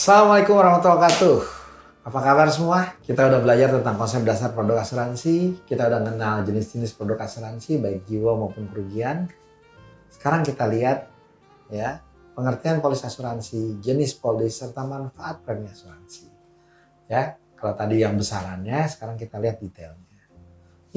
Assalamualaikum warahmatullahi wabarakatuh. Apa kabar semua? Kita udah belajar tentang konsep dasar produk asuransi. Kita udah kenal jenis-jenis produk asuransi baik jiwa maupun kerugian. Sekarang kita lihat ya pengertian polis asuransi, jenis polis serta manfaat premi asuransi. Ya, kalau tadi yang besarannya, sekarang kita lihat detailnya.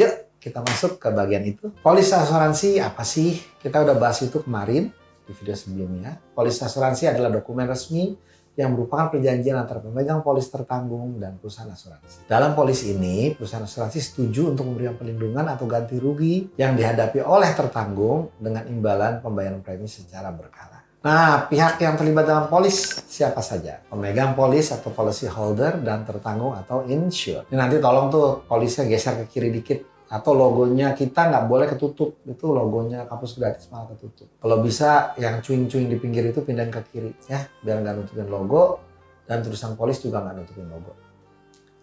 Yuk, kita masuk ke bagian itu. Polis asuransi apa sih? Kita udah bahas itu kemarin di video sebelumnya. Polis asuransi adalah dokumen resmi yang merupakan perjanjian antara pemegang polis tertanggung dan perusahaan asuransi. Dalam polis ini, perusahaan asuransi setuju untuk memberikan perlindungan atau ganti rugi yang dihadapi oleh tertanggung dengan imbalan pembayaran premi secara berkala. Nah, pihak yang terlibat dalam polis siapa saja? Pemegang polis atau policy holder dan tertanggung atau insured. Ini nanti tolong tuh polisnya geser ke kiri dikit. Atau logonya kita nggak boleh ketutup. Itu logonya kampus gratis malah ketutup. Kalau bisa yang cuing-cuing di pinggir itu pindahin ke kiri ya. Biar nggak nutupin logo dan tulisan polis juga nggak nutupin logo.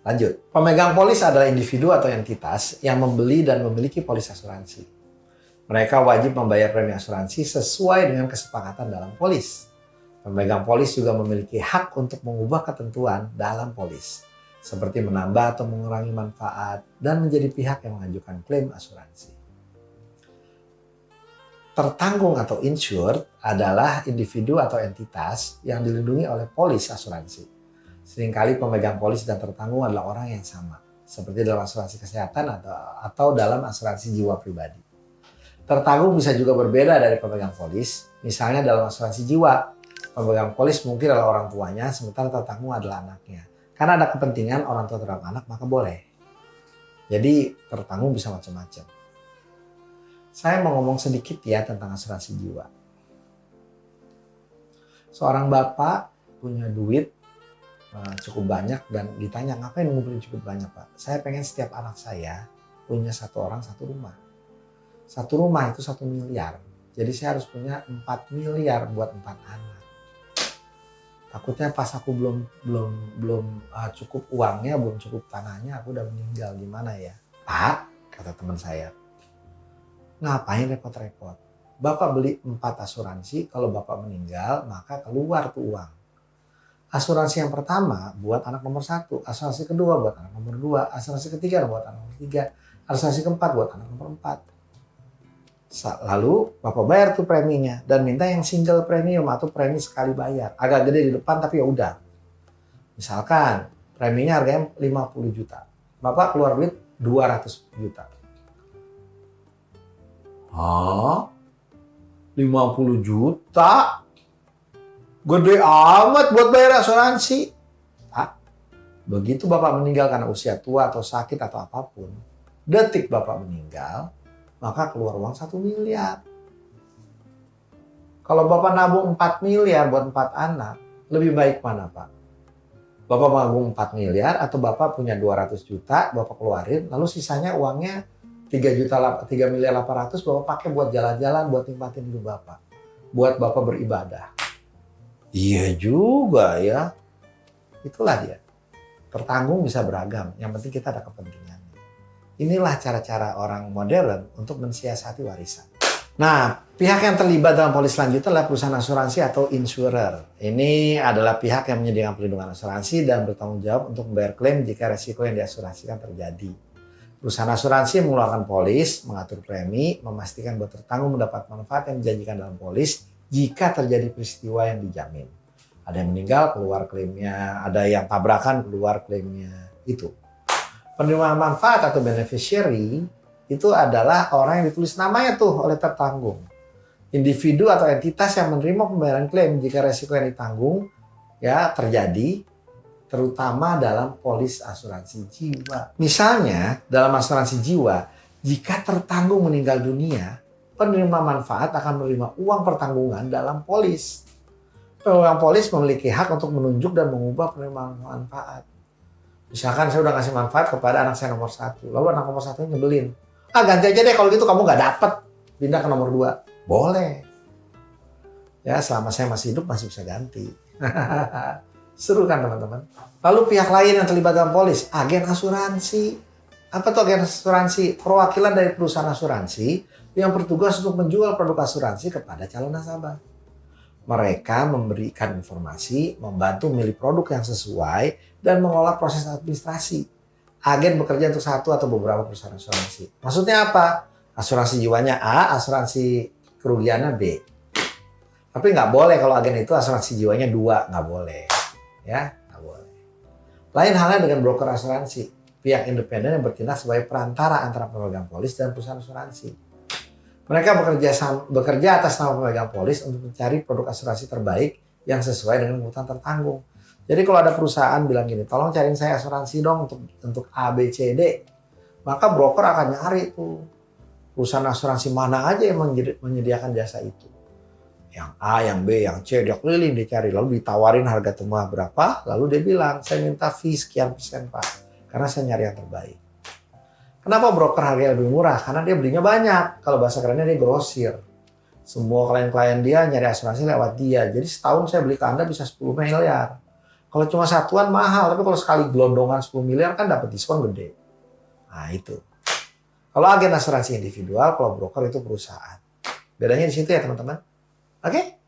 Lanjut. Pemegang polis adalah individu atau entitas yang membeli dan memiliki polis asuransi. Mereka wajib membayar premi asuransi sesuai dengan kesepakatan dalam polis. Pemegang polis juga memiliki hak untuk mengubah ketentuan dalam polis, seperti menambah atau mengurangi manfaat dan menjadi pihak yang mengajukan klaim asuransi. Tertanggung atau insured adalah individu atau entitas yang dilindungi oleh polis asuransi. Seringkali pemegang polis dan tertanggung adalah orang yang sama, seperti dalam asuransi kesehatan atau dalam asuransi jiwa pribadi. Tertanggung bisa juga berbeda dari pemegang polis, misalnya dalam asuransi jiwa. Pemegang polis mungkin adalah orang tuanya, sementara tertanggung adalah anaknya. Karena ada kepentingan orang tua terhadap anak, maka boleh. Jadi tertanggung bisa macam-macam. Saya mau ngomong sedikit ya tentang asuransi jiwa. Seorang bapak punya duit cukup banyak dan ditanya, ngapain ngumpulin cukup banyak Pak? Saya pengen setiap anak saya punya satu orang satu rumah. Satu rumah itu 1 miliar. Jadi saya harus punya 4 miliar buat 4 anak. Takutnya pas aku belum cukup uangnya, belum cukup tanahnya, aku udah meninggal, gimana ya? Pak, kata teman saya, ngapain repot-repot? Bapak beli 4 asuransi, kalau Bapak meninggal maka keluar tuh uang. Asuransi yang pertama buat anak nomor 1, asuransi kedua buat anak nomor 2, asuransi ketiga buat anak nomor 3, asuransi keempat buat anak nomor 4. Lalu Bapak bayar tuh preminya dan minta yang single premium atau premi sekali bayar. Agak gede di depan tapi ya udah. Misalkan preminya harganya 50 juta. Bapak keluar duit 200 juta. Hah? 50 juta? Gede amat buat bayar asuransi. Pak, begitu Bapak meninggal karena usia tua atau sakit atau apapun, detik Bapak meninggal, maka keluar uang 1 miliar. Kalau Bapak nabung 4 miliar buat 4 anak, lebih baik mana Pak? Bapak nabung 4 miliar atau Bapak punya 200 juta, Bapak keluarin, lalu sisanya uangnya 3 miliar 800 Bapak pakai buat jalan-jalan, buat nikmatin hidup Bapak. Buat Bapak beribadah. Iya juga ya. Itulah dia. Tertanggung bisa beragam, yang penting kita ada kepentingan. Inilah cara-cara orang modern untuk mensiasati warisan. Nah, pihak yang terlibat dalam polis selanjutnya adalah perusahaan asuransi atau insurer. Ini adalah pihak yang menyediakan perlindungan asuransi dan bertanggung jawab untuk membayar klaim jika resiko yang diasuransikan terjadi. Perusahaan asuransi mengeluarkan polis, mengatur premi, memastikan bahwa tertanggung mendapat manfaat yang dijanjikan dalam polis jika terjadi peristiwa yang dijamin. Ada yang meninggal, keluar klaimnya. Ada yang tabrakan, keluar klaimnya. Itu. Penerima manfaat atau beneficiary itu adalah orang yang ditulis namanya tuh oleh tertanggung. Individu atau entitas yang menerima pembayaran klaim jika resiko yang ditanggung ya terjadi, terutama dalam polis asuransi jiwa. Misalnya dalam asuransi jiwa, jika tertanggung meninggal dunia, penerima manfaat akan menerima uang pertanggungan dalam polis. Pemegang polis memiliki hak untuk menunjuk dan mengubah penerimaan manfaat. Misalkan saya udah ngasih manfaat kepada anak saya nomor 1. Lalu anak nomor 1 nyebelin. Ganti aja deh kalau gitu kamu gak dapet. Pindah ke nomor 2. Boleh. Ya selama saya masih hidup masih bisa ganti. Seru kan teman-teman? Lalu pihak lain yang terlibat dalam polis. Agen asuransi. Apa tuh agen asuransi? Perwakilan dari perusahaan asuransi yang bertugas untuk menjual produk asuransi kepada calon nasabah. Mereka memberikan informasi, membantu memilih produk yang sesuai, dan mengelola proses administrasi. Agen bekerja untuk satu atau beberapa perusahaan asuransi. Maksudnya apa? Asuransi jiwanya A, asuransi kerugiannya B. Tapi nggak boleh kalau agen itu asuransi jiwanya 2, nggak boleh. Ya, nggak boleh. Lain halnya dengan broker asuransi. Pihak independen yang bertindak sebagai perantara antara pemegang polis dan perusahaan asuransi. Mereka bekerja atas nama pemegang polis untuk mencari produk asuransi terbaik yang sesuai dengan kebutuhan tertanggung. Jadi kalau ada perusahaan bilang gini, tolong cariin saya asuransi dong untuk A, B, C, D. Maka broker akan nyari tuh perusahaan asuransi mana aja yang menyediakan jasa itu. Yang A, yang B, yang C, dia keliling dicari. Lalu ditawarin harga temua berapa, lalu dia bilang, saya minta fee sekian persen Pak. Karena saya nyari yang terbaik. Kenapa broker harganya lebih murah? Karena dia belinya banyak. Kalau bahasa kerennya dia grosir. Semua klien-klien dia nyari asuransi lewat dia. Jadi setahun saya beli ke Anda bisa 10 miliar. Kalau cuma satuan mahal, tapi kalau sekali gelondongan 10 miliar kan dapat diskon gede. Nah itu. Kalau agen asuransi individual, kalau broker itu perusahaan. Bedanya di situ ya teman-teman. Oke?